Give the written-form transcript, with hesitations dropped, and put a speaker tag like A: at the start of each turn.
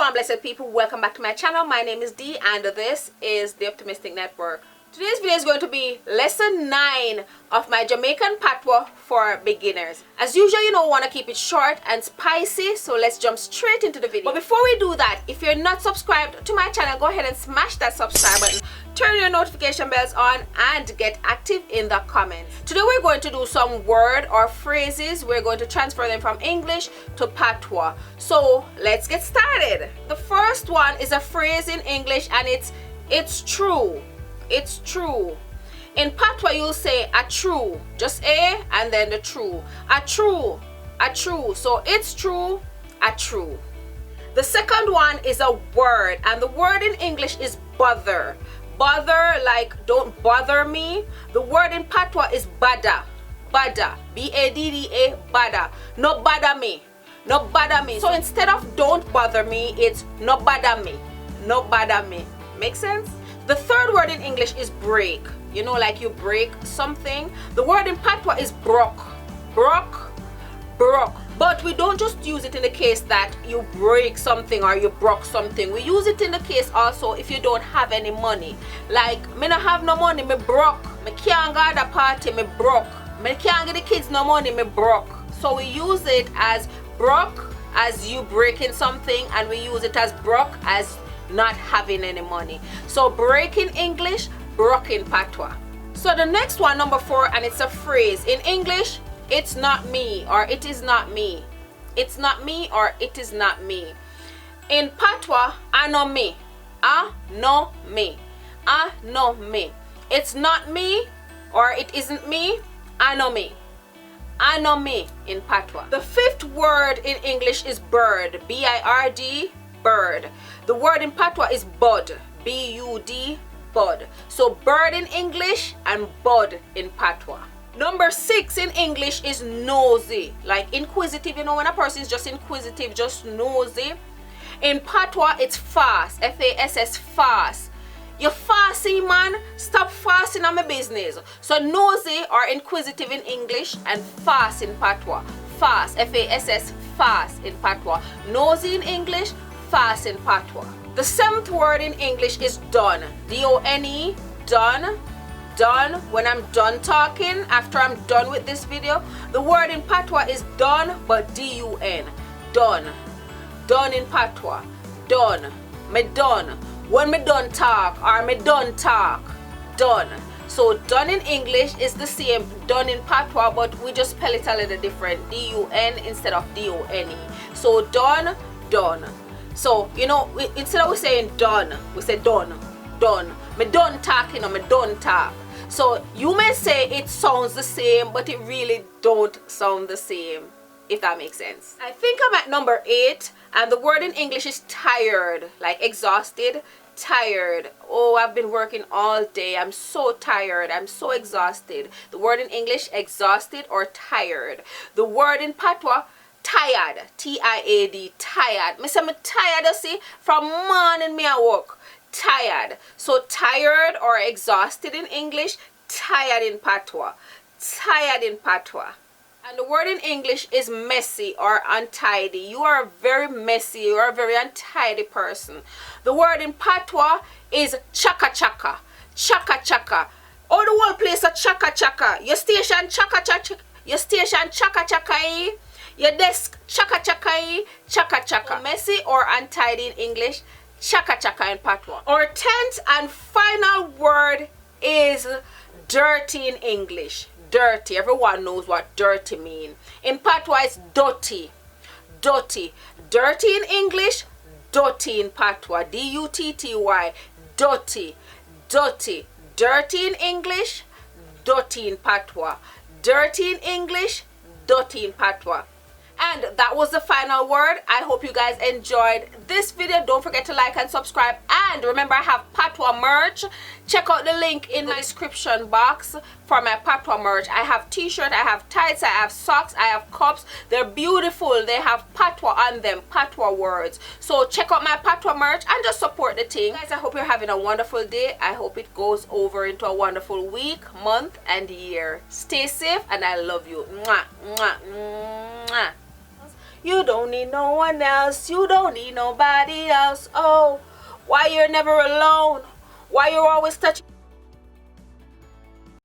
A: Wagwan blessed people, welcome back to my channel. My name is Dee and this is the Optimistic Network. Today's video is going to be lesson 9 of my Jamaican Patois for beginners. As usual, you know, I want to keep it short and spicy, so let's jump straight into the video. But before we do that, if you're not subscribed to my channel, go ahead and smash that subscribe button, turn your notification bells on, and get active in the comments. Today we're going to do some word or phrases. We're going to transfer them from English to Patois. So let's get started. The first one is a phrase in English and it's true. It's true. In Patois you'll say a true, just a and then the true. A true, a true. So it's true, a true. The second one is a word, and the word in English is bother. Bother, like don't bother me. The word in Patois is bada. Bada. B-A-D-D-A, bada. No bother me. No bother me. So instead of don't bother me, it's no bother me. No bother me. Make sense? The third word in English is break. You know, like you break something. The word in Patois is broke. Broke. Broke. But we don't just use it in the case that you break something or you broke something. We use it in the case also if you don't have any money. Like, me not have no money, me broke. Me can't go to the party, me broke. Me can't give the kids no money, me broke. So we use it as broke as you breaking something, and we use it as broke as not having any money. So break in English, broke in Patois. So the next one, number 4, and it's a phrase. In English, it's not me or it is not me. It's not me or it is not me. In Patois, I know me. I know me. I know me. It's not me or it isn't me. I know me. I know me in Patois. The fifth word in English is bird. B-I-R-D, bird. The word in Patois is bud. B-U-D, bud. So bird in English and bud in Patois. Number 6 in English is nosy, like inquisitive. You know, when a person is just inquisitive, just nosy. In Patois, it's fast. F-A-S-S, fast. You're fussy, man. Stop fussing on my business. So nosy or inquisitive in English and fast in Patois. Fast, F-A-S-S, fast in Patois. Nosy in English, fast in Patois. The 7th word in English is done. D-O-N-E, done. Done. When I'm done talking, after I'm done with this video, the word in Patois is done, but D-U-N. Done. Done in Patois. Done. Me done. When me done talk or me done talk. Done. So done in English is the same done in Patois, but we just spell it a little different. D-U-N instead of D-O-N-E. So done, done. So, you know, instead of we saying done, we say done. Done. Me done talking or me done talk. So you may say it sounds the same, but it really don't sound the same, if that makes sense. I think I'm at number 8, and the word in English is tired, like exhausted, tired. Oh, I've been working all day. I'm so tired. I'm so exhausted. The word in English, exhausted or tired. The word in Patois, tired, T-I-A-D, tired. Me say me tired, you see, from morning me at work. Tired. So tired or exhausted in English, tired in Patois. Tired in Patois. And the word in English is messy or untidy. You are very messy. You are a very untidy person. The word in Patois is chaka chaka. Chaka chaka. Oh, the whole place a chaka chaka. Your station chaka chaka. Your station chaka chaka. Your desk chaka chaka. Chaka chaka. Messy or untidy in English, chaka chaka in Patois. Our 10th and final word is dirty in English. Dirty. Everyone knows what dirty means. In Patois, it's dirty. Dirty. Dirty in English, dirty in Patois. D-U-T-T-Y. Dirty. Dirty. Dirty in English, dirty in Patois. Dirty in English, dirty in Patois. And that was the final word. I hope you guys enjoyed this video. Don't forget to like and subscribe. And remember, I have Patwah merch. Check out the link in my description box for my Patwah merch. I have t-shirt, I have tights, I have socks, I have cups. They're beautiful. They have Patwah on them, Patwah words. So check out my Patwah merch and just support the thing. Guys, I hope you're having a wonderful day. I hope it goes over into a wonderful week, month, and year. Stay safe, and I love you. Mwah, mwah, mwah. You don't need no one else. You don't need nobody else. Oh, why you're never alone? Why you're always touching